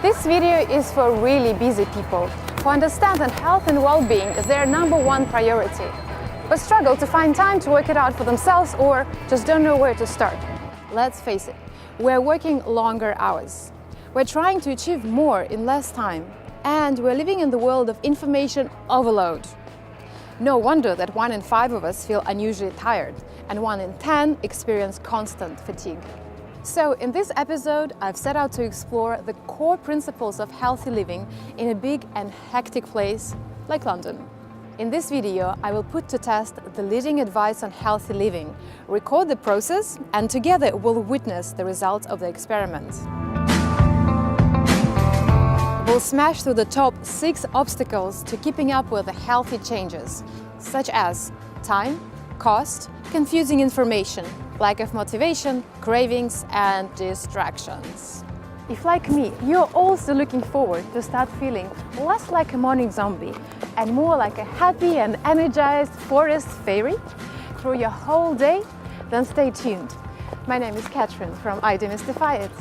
This video is for really busy people who understand that health and well-being is their #1 priority, but struggle to find time to work it out for themselves or just don't know where to start. Let's face it, we're working longer hours. We're trying to achieve more in less time, and we're living in the world of information overload. No wonder that 1 in 5 of us feel unusually tired, and 1 in 10 experience constant fatigue. So in this episode, I've set out to explore the core principles of healthy living in a big and hectic place like London. In this video, I will put to test the leading advice on healthy living, record the process, and together we'll witness the results of the experiment. We'll smash through the top 6 obstacles to keeping up with the healthy changes, such as time, cost, confusing information, lack of motivation, cravings, and distractions. If, like me, you're also looking forward to start feeling less like a morning zombie and more like a happy and energized forest fairy through your whole day, then stay tuned. My name is Catherine from I Demystify It.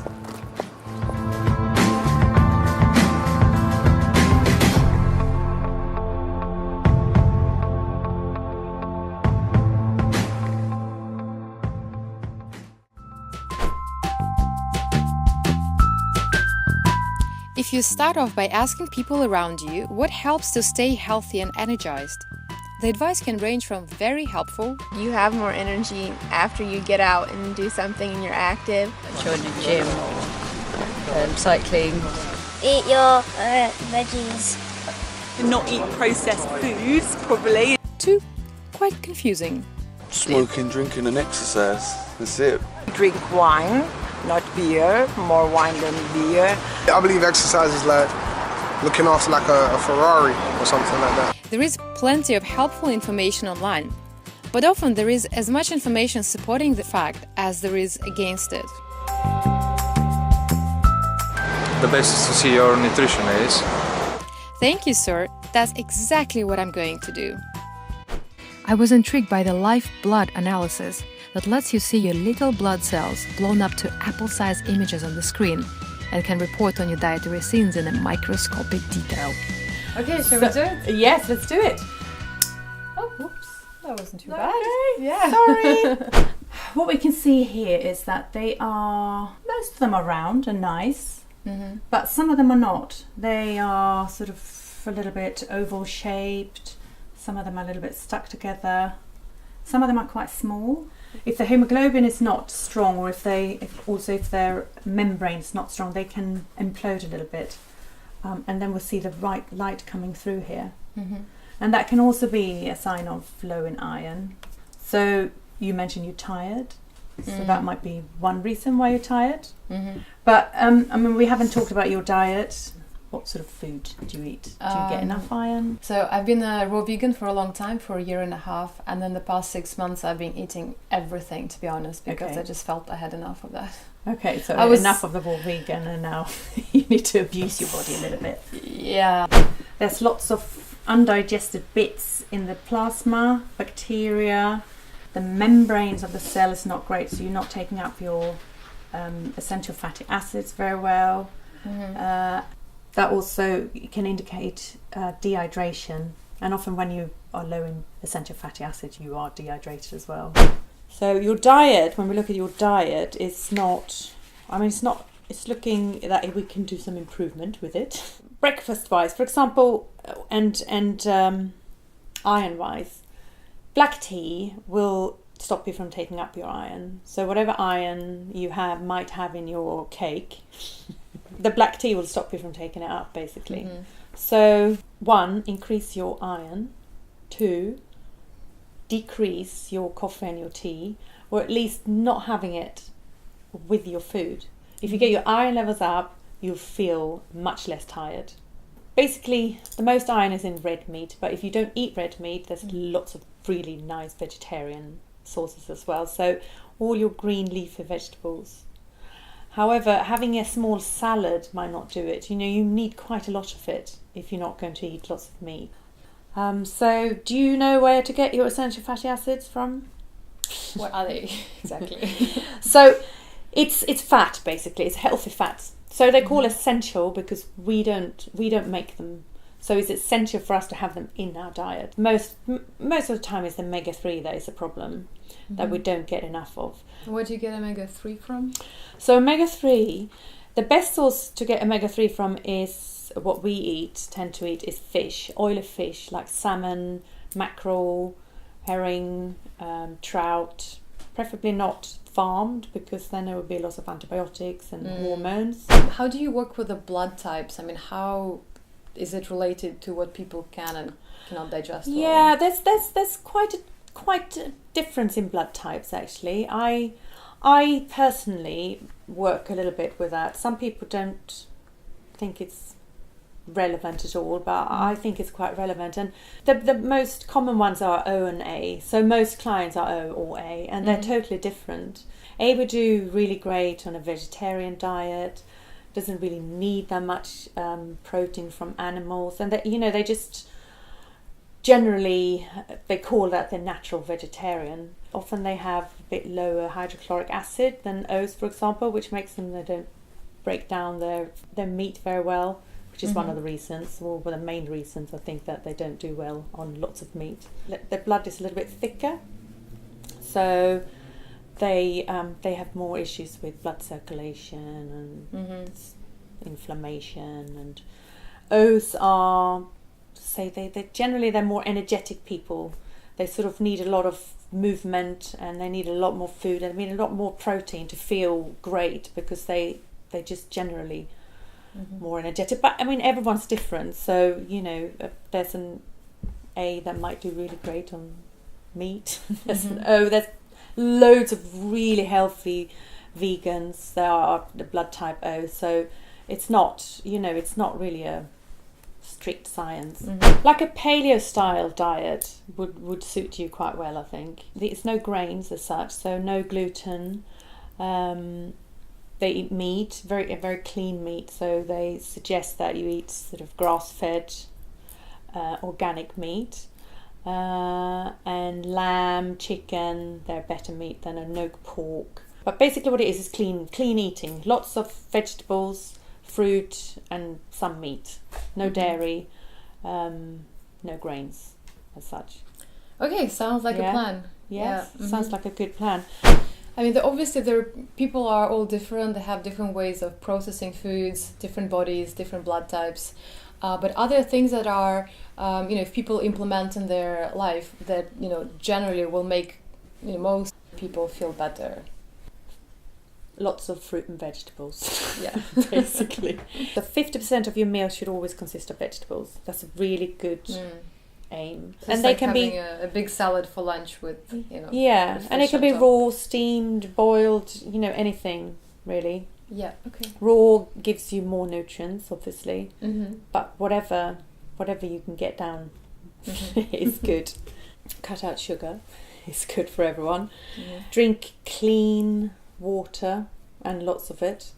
If you start off by asking people around you what helps to stay healthy and energized, the advice can range from very helpful. You have more energy after you get out and do something and you're active. Join the gym, cycling. Eat your veggies. Not eat processed foods, probably. To quite confusing. Smoking, drinking and exercise. That's it. Drink wine, not beer, more wine than beer. I believe exercise is like looking after like a Ferrari or something like that. There is plenty of helpful information online, but often there is as much information supporting the fact as there is against it. The best is to see your nutritionist. Thank you, sir. That's exactly what I'm going to do. I was intrigued by the live blood analysis that lets you see your little blood cells blown up to apple-sized images on the screen and can report on your dietary scenes in a microscopic detail. Okay, shall we do it? Yes, let's do it. Oh, whoops. That wasn't too bad. Okay. Yeah. Sorry. What we can see here is that most of them are round and nice, but some of them are not. They are sort of a little bit oval shaped, some of them are a little bit stuck together, some of them are quite small. If the hemoglobin is not strong, or if their membrane is not strong, they can implode a little bit, and then we'll see the right light coming through here. And that can also be a sign of low in iron. So you mentioned you're tired, so that might be one reason why you're tired. But I mean, we haven't talked about your diet. What sort of food do you eat? Do you get enough iron? So I've been a raw vegan for a long time, for 1.5 years, and then the past 6 months I've been eating everything, to be honest, because I just felt I had enough of that. Okay, so enough of the raw vegan, and now you need to abuse your body a little bit. Yeah. There's lots of undigested bits in the plasma, bacteria. The membranes of the cell is not great, so you're not taking up your essential fatty acids very well. That also can indicate dehydration, and often when you are low in essential fatty acids, you are dehydrated as well. So your diet, when we look at your diet, it's looking that we can do some improvement with it. Breakfast-wise, for example, and iron-wise, black tea will stop you from taking up your iron. So whatever iron you might have in your cake, the black tea will stop you from taking it up, basically. So 1, increase your iron. 2, decrease your coffee and your tea, or at least not having it with your food. If you get your iron levels up, you'll feel much less tired. basically the most iron is in red meat, but if you don't eat red meat, there's lots of really nice vegetarian sources as well. So all your green leafy vegetables. However, having a small salad might not do it. You know, you need quite a lot of it if you're not going to eat lots of meat. So do you know where to get your essential fatty acids from? What are they exactly? So it's fat, basically. It's healthy fats. So they're called essential because we don't make them. So it's essential for us to have them in our diet. Most of the time it's omega-3 that is a problem that we don't get enough of. Where do you get omega-3 from? So omega-3, the best source to get omega-3 from is what we tend to eat is fish, oily fish like salmon, mackerel, herring, trout, preferably not farmed because then there would be lots of antibiotics and hormones. How do you work with the blood types? I mean, how is it related to what people can and cannot digest? Yeah, there's quite a difference in blood types actually. I personally work a little bit with that. Some people don't think it's relevant at all, but I think it's quite relevant. And the most common ones are O and A. So most clients are O or A, and they're totally different. A would do really great on a vegetarian diet, doesn't really need that much protein from animals, and that, you know, they just generally they call that the natural vegetarian. Often they have a bit lower hydrochloric acid than O's, for example, which makes them, they don't break down their meat very well, which is one of the reasons, or one of the main reasons I think that they don't do well on lots of meat. Their blood is a little bit thicker, so they have more issues with blood circulation and inflammation. And O's are, say, they're more energetic people. They sort of need a lot of movement and they need a lot more food and they need a lot more protein to feel great because they just generally more energetic. But I mean, everyone's different, so you know, there's an A that might do really great on meat. There's an O. There's loads of really healthy vegans that are the blood type O. So it's not, you know, it's not really a strict science. Like a paleo style diet would suit you quite well, I think. It's no grains as such, so no gluten. They eat meat, very clean meat, so they suggest that you eat sort of grass-fed organic meat, and lamb, chicken. They're better meat than a no pork. But basically what it is clean eating. Lots of vegetables, fruit and some meat. No dairy, no grains as such. Okay, sounds like a plan. Yes, sounds like a good plan. I mean, obviously, people are all different. They have different ways of processing foods, different bodies, different blood types. But other things that are, if people implement in their life that, generally will make, most people feel better. Lots of fruit and vegetables. Yeah, basically. The 50% of your meal should always consist of vegetables. That's a really good aim. So and they like can having be a big salad for lunch with, yeah, with and it fish can on be top. raw, steamed, boiled, anything really. Yeah. Okay. Raw gives you more nutrients, obviously, but whatever you can get down is good. Cut out sugar. It's good for everyone. Drink clean water and lots of it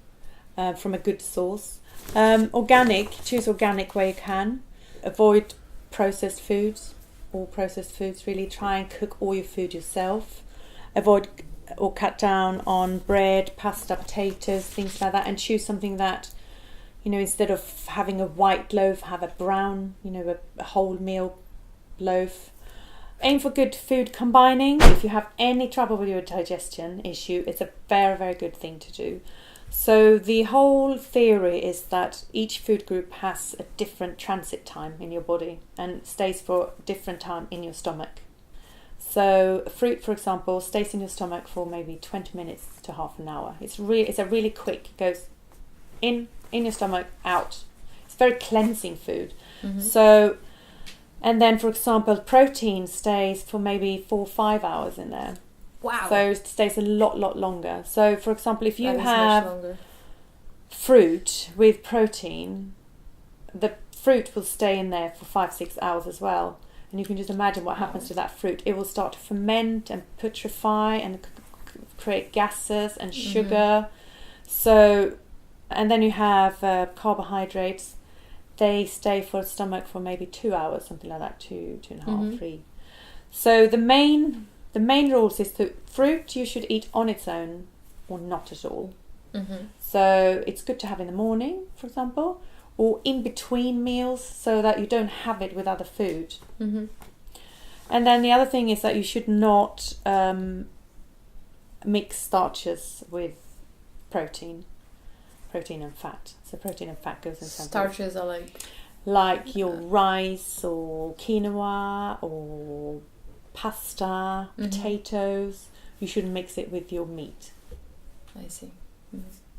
from a good source. Organic. Choose organic where you can. Avoid processed foods. All processed foods, really. Try and cook all your food yourself. Avoid or cut down on bread, pasta, potatoes, things like that, and choose something that, instead of having a white loaf, have a brown, a whole meal loaf. Aim for good food combining. If you have any trouble with your digestion issue, it's a very, very good thing to do. So the whole theory is that each food group has a different transit time in your body and stays for a different time in your stomach. So fruit, for example, stays in your stomach for maybe 20 minutes to half an hour. It's a really quick, it goes in your stomach, out. It's very cleansing food. So, and then, for example, protein stays for maybe 4 or 5 hours in there. Wow. So it stays a lot longer. So, for example, if you That is much have longer. fruit with protein, the fruit will stay in there for 5-6 hours as well. And you can just imagine what happens to that fruit. It will start to ferment and putrefy and create gases and sugar. So, and then you have carbohydrates. They stay for the stomach for maybe 2 hours, something like that, 2.5, 3. So the main rules is that fruit you should eat on its own or not at all. So it's good to have in the morning, for example, or in between meals, so that you don't have it with other food. And then the other thing is that you should not mix starches with protein and fat. So protein and fat goes in something. Starches are like your rice or quinoa or pasta, potatoes. You shouldn't mix it with your meat. I see.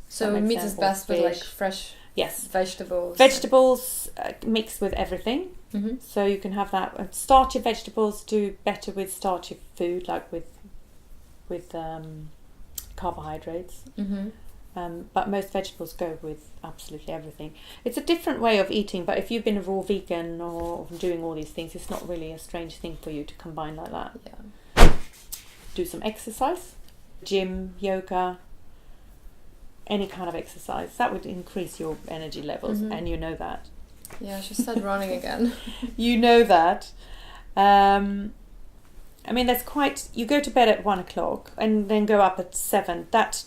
So meat is best with like fresh vegetables. Vegetables mixed with everything. So you can have that. Starchy vegetables do better with starchy food, like with carbohydrates. But most vegetables go with absolutely everything. It's a different way of eating, but if you've been a raw vegan or doing all these things, it's not really a strange thing for you to combine like that. Do some exercise, gym, yoga, any kind of exercise. That would increase your energy levels, and you know that. Yeah, I should start running again. You know that. I mean, you go to bed at 1 o'clock and then go up at 7. That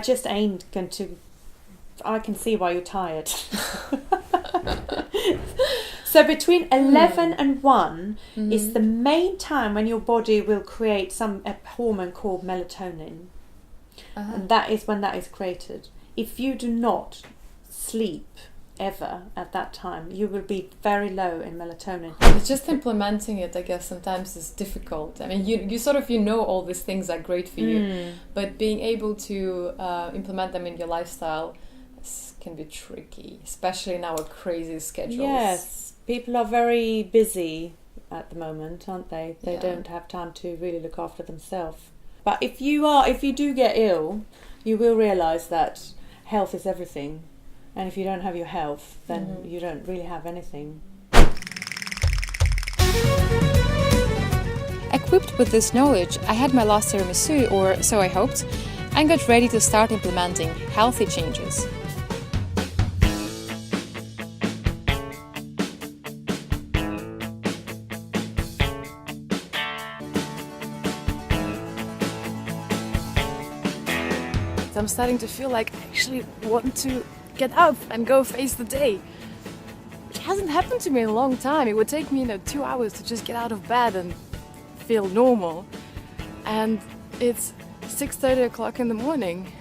just ain't going to. I can see why you're tired. So between 11 and 1 is the main time when your body will create a hormone called melatonin. And that is when that is created. If you do not sleep ever at that time, you will be very low in melatonin. It's just implementing it, I guess, sometimes is difficult. I mean, you sort of know all these things are great for you, but being able to implement them in your lifestyle can be tricky, especially in our crazy schedules. Yes, people are very busy at the moment, aren't they? They don't have time to really look after themselves. But if you do get ill, you will realise that health is everything. And if you don't have your health, then you don't really have anything. Equipped with this knowledge, I had my last tiramisu, or so I hoped, and got ready to start implementing healthy changes. I'm starting to feel like I actually want to get up and go face the day. It hasn't happened to me in a long time. It would take me 2 hours to just get out of bed and feel normal. And it's 6:30 o'clock in the morning.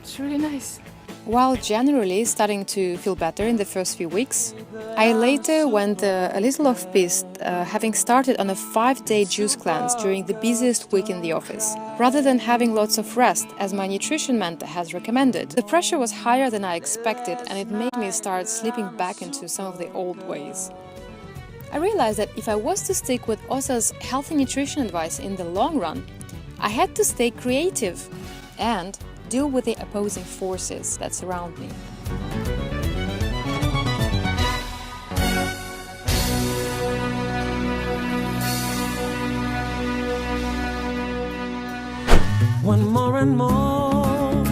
It's really nice. While generally starting to feel better in the first few weeks, I later went a little off-piste, having started on a 5-day juice cleanse during the busiest week in the office, rather than having lots of rest, as my nutrition mentor has recommended. The pressure was higher than I expected, and it made me start slipping back into some of the old ways. I realized that if I was to stick with Åsa's healthy nutrition advice in the long run, I had to stay creative and deal with the opposing forces that surround me. One more and more,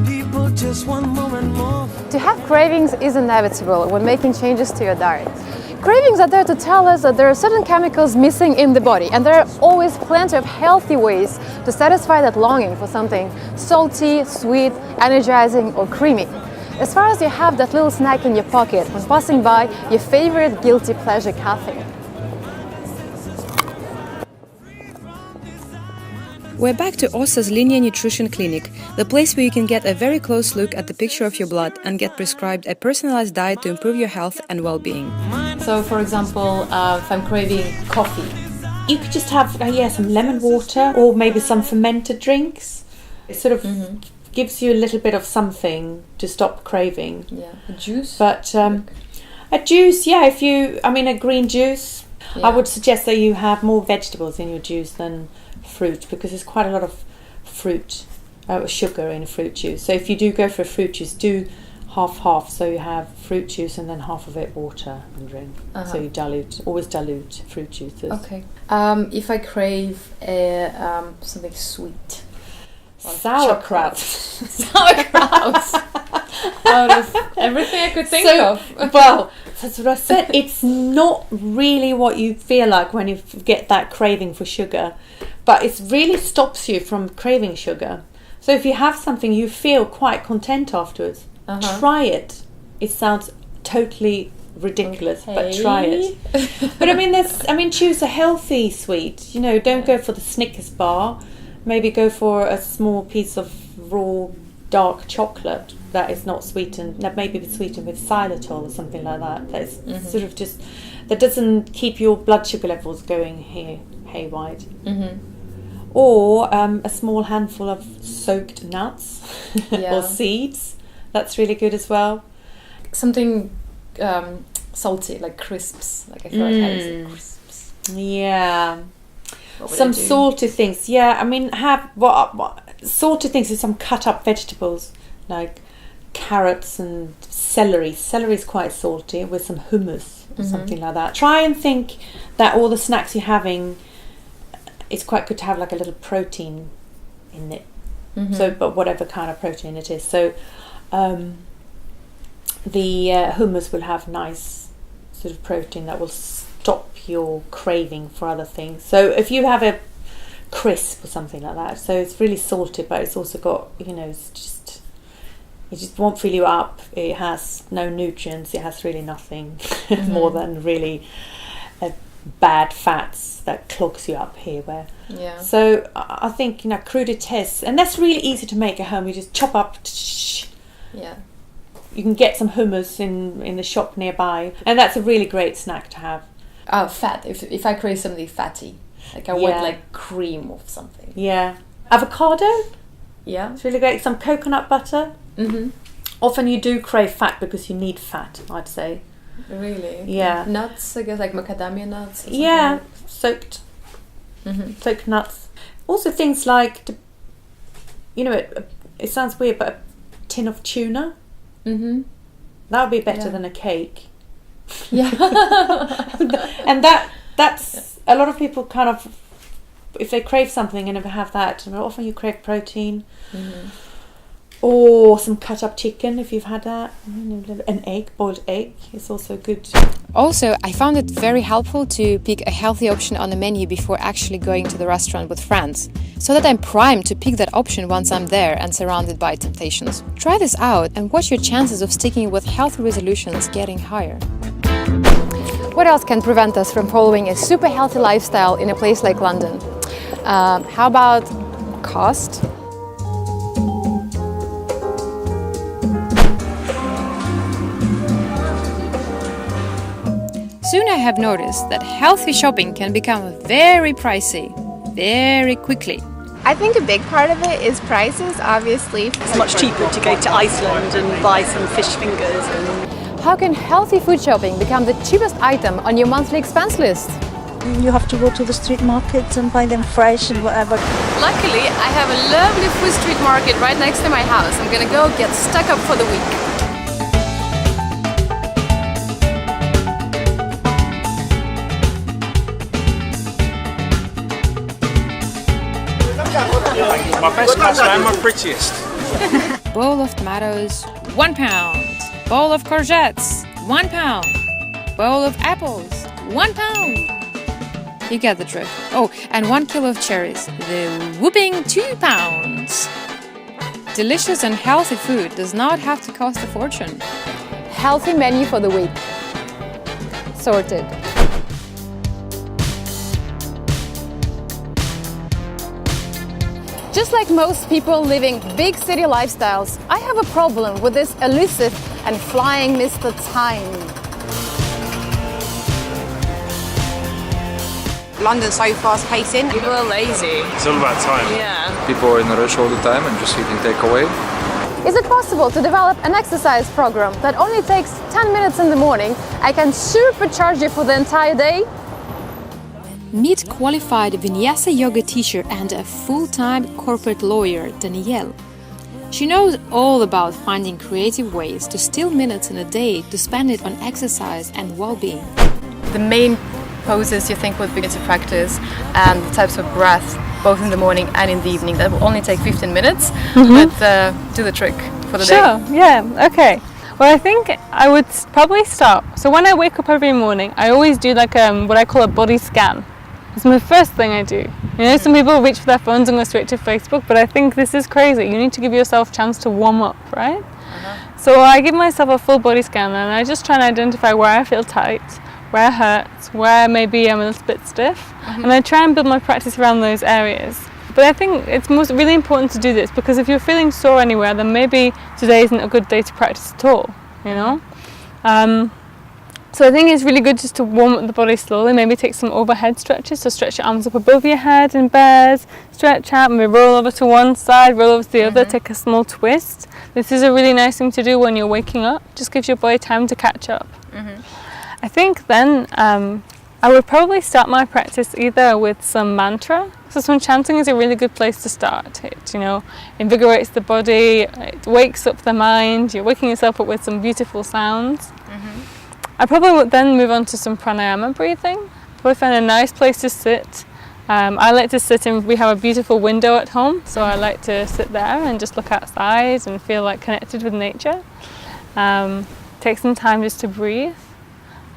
people just want more and more. To have cravings is inevitable when making changes to your diet. Cravings are there to tell us that there are certain chemicals missing in the body, and there are always plenty of healthy ways to satisfy that longing for something salty, sweet, energizing, or creamy. As far as you have that little snack in your pocket when passing by your favorite guilty pleasure cafe. We're back to Åsa's Linear Nutrition Clinic, the place where you can get a very close look at the picture of your blood and get prescribed a personalized diet to improve your health and well-being. So, for example, if I'm craving coffee, you could just have some lemon water or maybe some fermented drinks. It sort of gives you a little bit of something to stop craving. Yeah, a juice. But a juice, a green juice. I would suggest that you have more vegetables in your juice than fruit, because there's quite a lot of sugar in a fruit juice. So if you do go for a fruit juice, do half. So you have fruit juice and then half of it water and drink. So you always dilute fruit juices. Okay. If I crave something sweet, sauerkraut. Sauerkraut. Out of everything I could think of. Well, that's what I said. It's not really what you feel like when you get that craving for sugar, but it really stops you from craving sugar. So if you have something you feel quite content afterwards, try it. It sounds totally ridiculous, but try it. But I mean, choose a healthy sweet. You know, don't go for the Snickers bar. Maybe go for a small piece of raw dark chocolate that is not sweetened, that maybe be sweetened with xylitol or something like that. That is sort of just, that doesn't keep your blood sugar levels going haywire. Or a small handful of soaked nuts or seeds. That's really good as well. Something salty, like crisps. Like I feel like having crisps. Yeah. Some salty things. Yeah, I mean, have salty things with some cut up vegetables like carrots and celery. Celery is quite salty, with some hummus or something like that. Try and think that all the snacks you're having, it's quite good to have like a little protein in it. So, but whatever kind of protein it is. So the hummus will have nice sort of protein that will stop your craving for other things. So if you have a crisp or something like that, so it's really salty, but it's also got, you know, it just won't fill you up. It has no nutrients. It has really nothing more than really bad fats that clogs you up here. So I think, you know, crudités, and that's really easy to make at home. You just chop up. You can get some hummus in the shop nearby, and that's a really great snack to have. Fat. If I crave something fatty, like I want like cream or something. Yeah. Avocado. Yeah. It's really great. Some coconut butter. Often you do crave fat because you need fat, I'd say. Really? Yeah. Nuts, I guess, like macadamia nuts. Or yeah, soaked nuts. Also things like, you know, it sounds weird, but a tin of tuna. That would be better than a cake. Yeah. And that's a lot of people kind of, if they crave something and never have that, often you crave protein. Or some cut up chicken if you've had that. An egg, boiled egg is also good. Also, I found it very helpful to pick a healthy option on the menu before actually going to the restaurant with friends, so that I'm primed to pick that option once I'm there and surrounded by temptations. Try this out and watch your chances of sticking with healthy resolutions getting higher. What else can prevent us from following a super healthy lifestyle in a place like London? How about cost? Soon I have noticed that healthy shopping can become very pricey, very quickly. I think a big part of it is prices, obviously. It's much cheaper to go to Iceland and buy some fish fingers. How can healthy food shopping become the cheapest item on your monthly expense list? You have to go to the street markets and buy them fresh and whatever. Luckily, I have a lovely food street market right next to my house. I'm gonna go get stuck up for the week. My best customer and my prettiest. Bowl of tomatoes, £1. Bowl of courgettes, £1. Bowl of apples, £1. You get the drift. Oh, and 1 kilo of cherries, the whooping £2. Delicious and healthy food does not have to cost a fortune. Healthy menu for the week. Sorted. Just like most people living big city lifestyles, I have a problem with this elusive and flying Mr. Time. London's so fast-pacing. People are lazy. It's all about time. Yeah. People are in a rush all the time and just eating takeaway. Is it possible to develop an exercise program that only takes 10 minutes in the morning? I can supercharge you for the entire day? Meet qualified Vinyasa yoga teacher and a full-time corporate lawyer, Danielle. She knows all about finding creative ways to steal minutes in a day to spend it on exercise and well-being. The main poses you think would be good to practice and the types of breath, both in the morning and in the evening, that will only take 15 minutes, but do the trick for the day. Sure, yeah, okay. Well, I think I would probably start. So when I wake up every morning, I always do like what I call a body scan. It's my first thing I do. You know, some people reach for their phones and go straight to Facebook, but I think this is crazy. You need to give yourself a chance to warm up, right? So I give myself a full body scan and I just try and identify where I feel tight, where it hurts, where maybe I'm a little bit stiff, and I try and build my practice around those areas. But I think it's really important to do this because if you're feeling sore anywhere, then maybe today isn't a good day to practice at all, you know? So I think it's really good just to warm up the body slowly, maybe take some overhead stretches, so stretch your arms up above your head in bears, stretch out, maybe roll over to one side, roll over to the other, take a small twist. This is a really nice thing to do when you're waking up, just gives your body time to catch up. I think then I would probably start my practice either with some mantra. So some chanting is a really good place to start. It, you know, invigorates the body, it wakes up the mind, you're waking yourself up with some beautiful sounds. I probably would then move on to some pranayama breathing. Probably find a nice place to sit. I like to sit in, we have a beautiful window at home, so I like to sit there and just look outside and feel like connected with nature. Take some time just to breathe.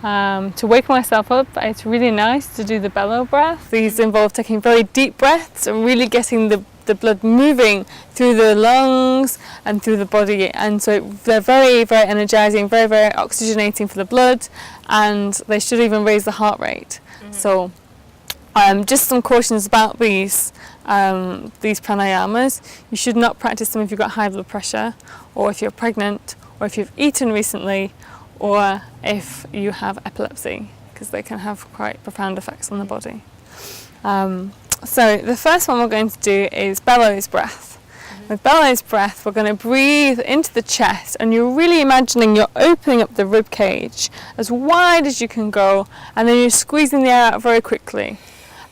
To wake myself up, it's really nice to do the bellow breath. These involve taking very deep breaths and really getting the blood moving through the lungs and through the body, and so they're very, very energizing, very, very oxygenating for the blood, and they should even raise the heart rate. So just some cautions about these pranayamas. You should not practice them if you've got high blood pressure, or if you're pregnant, or if you've eaten recently, or if you have epilepsy, because they can have quite profound effects on the body. So the first one we're going to do is bellows breath. With bellows breath, we're going to breathe into the chest, and you're really imagining you're opening up the rib cage as wide as you can go, and then you're squeezing the air out very quickly.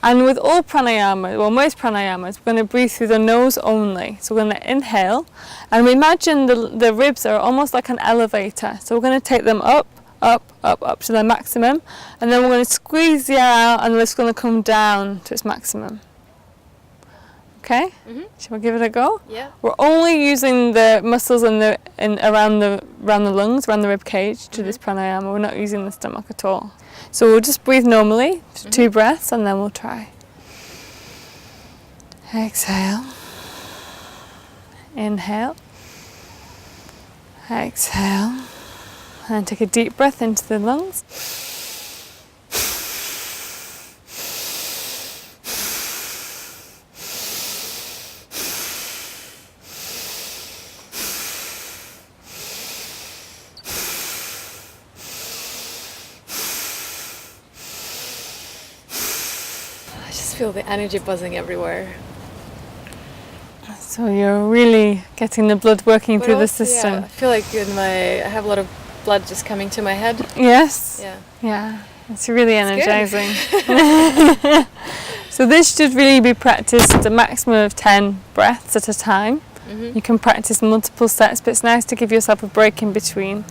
And with all pranayamas, well, most pranayamas, we're going to breathe through the nose only. So we're going to inhale, and we imagine the ribs are almost like an elevator. So we're going to take them up, up, up, up to their maximum, and then we're going to squeeze the air out, and it's going to come down to its maximum. Okay? Shall we give it a go? Yeah. We're only using the muscles around the lungs, around the rib cage to this pranayama. We're not using the stomach at all. So we'll just breathe normally, 2 breaths, and then we'll try. Exhale. Inhale. Exhale. And take a deep breath into the lungs. Feel the energy buzzing everywhere. So you're really getting the blood working through the system. Yeah, I feel like I have a lot of blood just coming to my head. Yes. Yeah. Yeah. It's really energizing. So this should really be practiced a maximum of 10 breaths at a time. You can practice multiple sets, but it's nice to give yourself a break in between.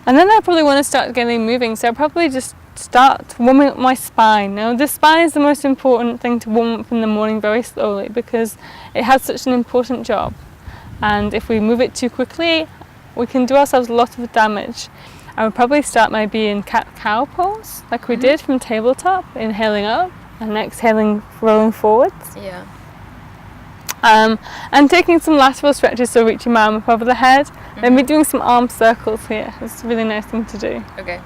And then I probably want to start getting moving, so I'll probably just start warming up my spine. Now, the spine is the most important thing to warm up in the morning very slowly because it has such an important job. And if we move it too quickly, we can do ourselves a lot of damage. I would probably start maybe in cat-cow pose, like we did from tabletop, inhaling up and exhaling, rolling forwards. Yeah. And taking some lateral stretches, so reaching my arm up over the head. Then we're doing some arm circles here. It's a really nice thing to do. Okay.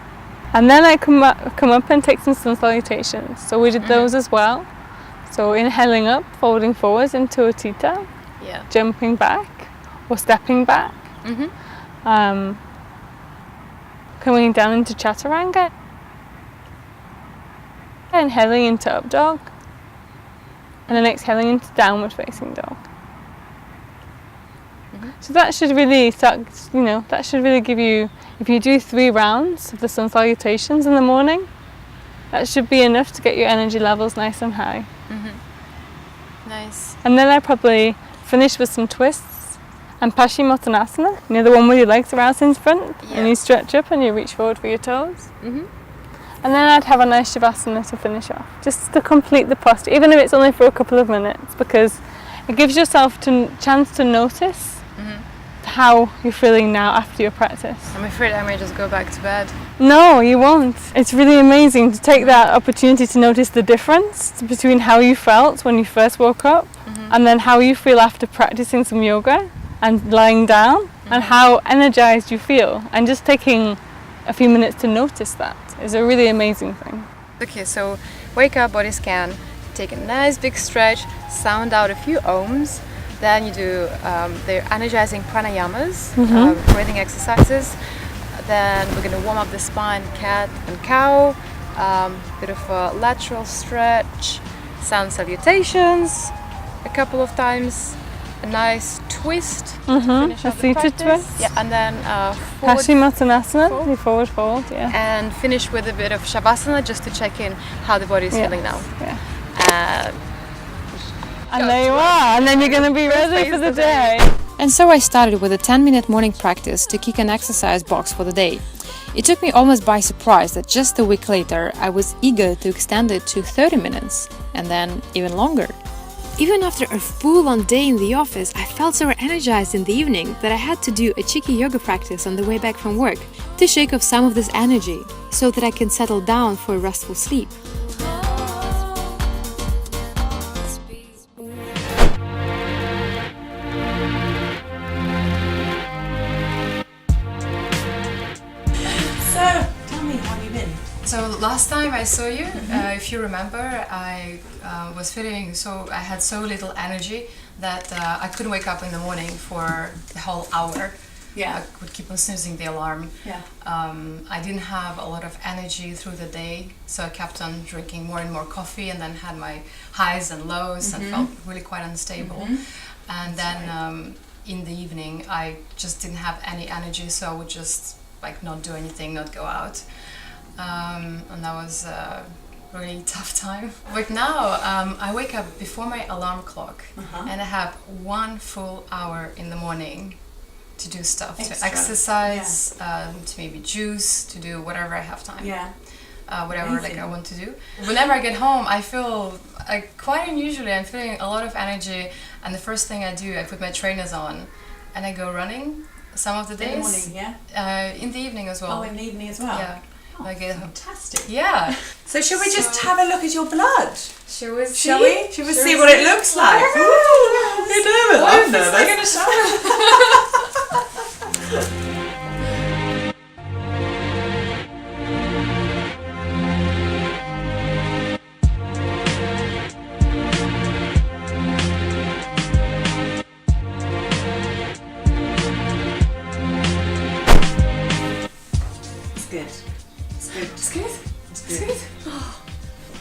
And then I come up and take some sun salutations. So we did those as well. So inhaling up, folding forwards into a theta, jumping back or stepping back. Coming down into chaturanga. Inhaling into up dog. And then exhaling into downward facing dog. So that should really start, that should really give you, if you do 3 rounds of the sun salutations in the morning, that should be enough to get your energy levels nice and high. Nice. And then I probably finish with some twists, And Paschimottanasana, you know, the one with your legs around in front, Yeah. and you stretch up and you reach forward for your toes. Mm-hmm. And then I'd have a nice Shavasana to finish off, just to complete the posture, even if it's only for a couple of minutes, because it gives yourself a chance to notice how you're feeling now after your practice. I'm afraid I may just go back to bed. No, you won't. It's really amazing to take that opportunity to notice the difference between how you felt when you first woke up and then how you feel after practicing some yoga and lying down and how energized you feel. And just taking a few minutes to notice that is a really amazing thing. Okay, so wake up, body scan, take a nice big stretch, sound out a few ohms. Then you do the energizing pranayamas, breathing exercises. Then we're going to warm up the spine, cat and cow, bit of a lateral stretch, sound salutations a couple of times, a nice twist, finish A off the seated practice. twist. Yeah, and then forward, Paschimottanasana, the forward fold, yeah. and finish with a bit of Shavasana just to check in how the body is feeling now. Yeah. And there you are, and then you're going to be ready for the day. And so I started with a 10-minute morning practice to kick an exercise box for the day. It took me almost by surprise that just a week later I was eager to extend it to 30 minutes, and then even longer. Even after a full-on day in the office, I felt so energized in the evening that I had to do a cheeky yoga practice on the way back from work to shake off some of this energy so that I can settle down for a restful sleep. So last time I saw you, if you remember, I was feeling I had so little energy that I couldn't wake up in the morning for the whole hour. Yeah. I would keep on snoozing the alarm. Yeah. I didn't have a lot of energy through the day, so I kept on drinking more and more coffee, and then had my highs and lows and felt really quite unstable. And then in the evening I just didn't have any energy, so I would just not do anything, not go out. And that was a really tough time. But now I wake up before my alarm clock and I have 1 full hour in the morning to do stuff, to exercise, to maybe juice, to do whatever I have time. Whatever I want to do. Whenever I get home, I feel quite unusually I'm feeling a lot of energy, and the first thing I do, I put my trainers on and I go running some of the days. In the morning, yeah? In the evening as well. Oh, in the evening as well? Yeah. Oh, fantastic. Yeah. So shall we just have a look at your blood? Shall we see? Shall we see what it looks like? You're nervous. I'm nervous. I'm gonna show.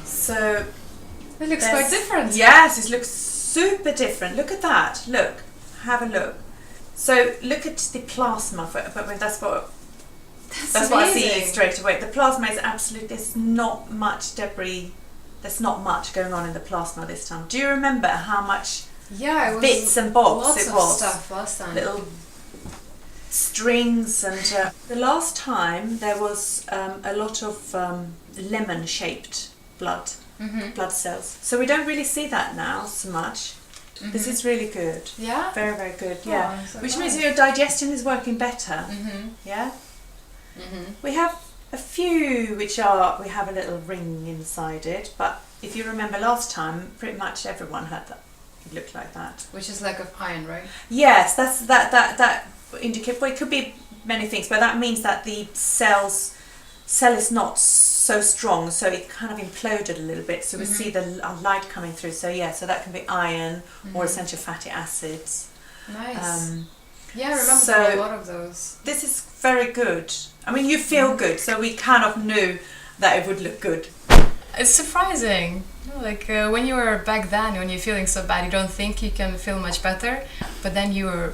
So it looks quite different. Yes, it looks super different. Look at that. Look, have a look. So look at the plasma. But that's what I see straight away. The plasma is absolute. There's not much debris. There's not much going on in the plasma this time. Do you remember how much it was bits and bobs lots it of was? stuff last time. Little strings and the last time there was a lot of lemon-shaped blood cells. So we don't really see that now so much. This is really good. Yeah? Very, very good. Oh, Yeah. so Which nice. means your digestion is working better. Yeah? We have a few we have a little ring inside it, but if you remember last time, pretty much everyone had that. It looked like that. Which is lack of iron, right? Yes, that indicate. Well, it could be many things, but that means that the cell is not so strong, so it kind of imploded a little bit. So we see the light coming through. So so that can be iron or essential fatty acids. Nice. Yeah, I remember so there were a lot of those. This is very good. I mean, you feel good, so we kind of knew that it would look good. It's surprising. Like when you were back then, when you're feeling so bad, you don't think you can feel much better, but then you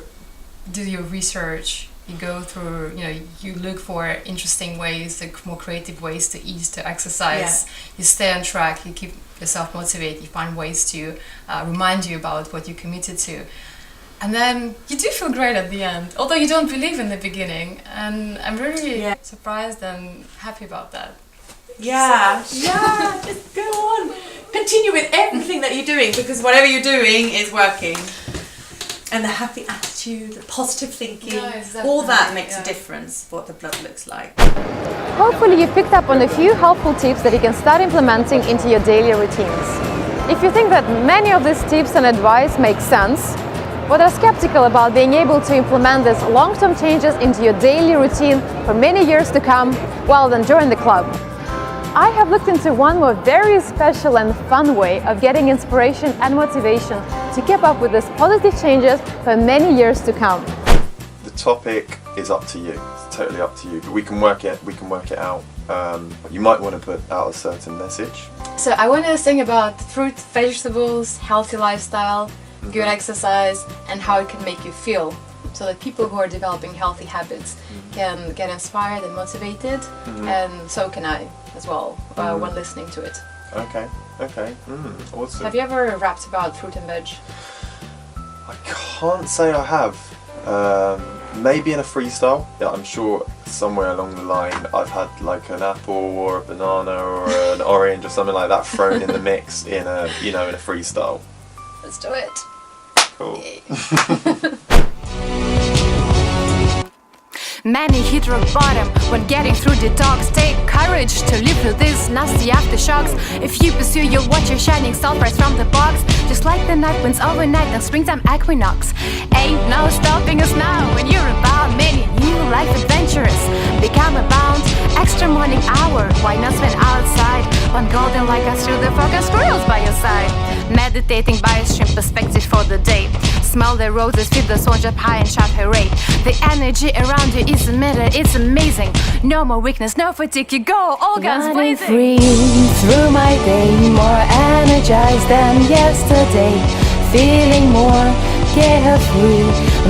do your research, you go through, you look for interesting ways, like more creative ways to eat, to exercise, you stay on track, you keep yourself motivated, you find ways to remind you about what you committed to. And then you do feel great at the end, although you don't believe in the beginning. And I'm really surprised and happy about that. Yeah, yeah, just go on. Continue with everything that you're doing, because whatever you're doing is working. And the happy attitude, the positive thinking, all that makes a difference, what the blood looks like. Hopefully you picked up on a few helpful tips that you can start implementing into your daily routines. If you think that many of these tips and advice make sense, but are skeptical about being able to implement these long-term changes into your daily routine for many years to come, well then join the club. I have looked into one more very special and fun way of getting inspiration and motivation to keep up with these positive changes for many years to come. The topic is up to you. It's totally up to you. But we can work it out. You might want to put out a certain message. So I want to sing about fruit, vegetables, healthy lifestyle, good exercise, and how it can make you feel, so that people who are developing healthy habits can get inspired and motivated, and so can I as well when listening to it. Okay. Awesome. Have you ever rapped about fruit and veg? I can't say I have. Maybe in a freestyle. Yeah, I'm sure somewhere along the line I've had like an apple or a banana or an orange or something like that thrown in the mix in a in a freestyle. Let's do it. Cool. Many hit rock bottom when getting through the talks. Take courage to live through these nasty aftershocks. If you pursue, you'll watch your shining self rise from the box, just like the night winds overnight and springtime equinox. Ain't no stopping us now when you're about many new life adventures. Become a bound, extra morning hour. Why not spend outside? One golden like us through the fog and squirrels by your side. Meditating by a stream, perspective for the day. Smell the roses, feel the sun, jump high and shout hooray. The energy around you is a matter, it's amazing. No more weakness, no fatigue, you go, all guns blazing. Free through my day, more energized than yesterday. Feeling more carefree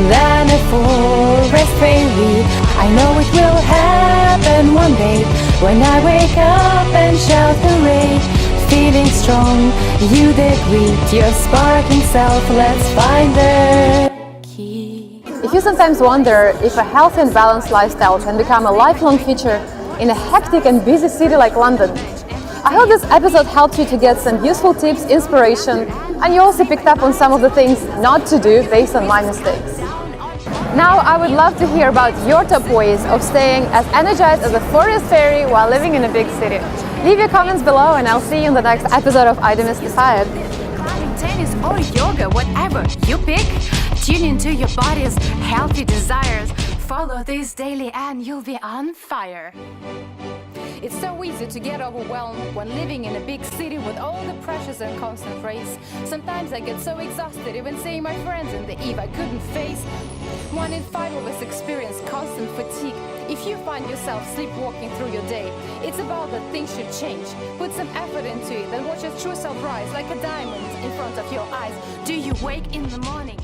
than a forest fairy. I know it will happen one day when I wake up and shout hooray. Feeling strong, you degrade your sparking self. Let's find the key. If you sometimes wonder if a healthy and balanced lifestyle can become a lifelong feature in a hectic and busy city like London, I hope this episode helped you to get some useful tips, inspiration, and you also picked up on some of the things not to do based on my mistakes. Now I would love to hear about your top ways of staying as energized as a forest fairy while living in a big city. Leave your comments below and I'll see you in the next episode of iDemystified. Climbing, tennis or yoga, whatever you pick, tune into your body's healthy desires. Follow this daily and you'll be on fire. It's so easy to get overwhelmed when living in a big city with all the pressures and constant race. Sometimes I get so exhausted even seeing my friends in the eve I couldn't face. 1 in 5 of us experience constant fatigue. If you find yourself sleepwalking through your day, it's about that things should change. Put some effort into it and watch your true self rise like a diamond in front of your eyes. Do you wake in the morning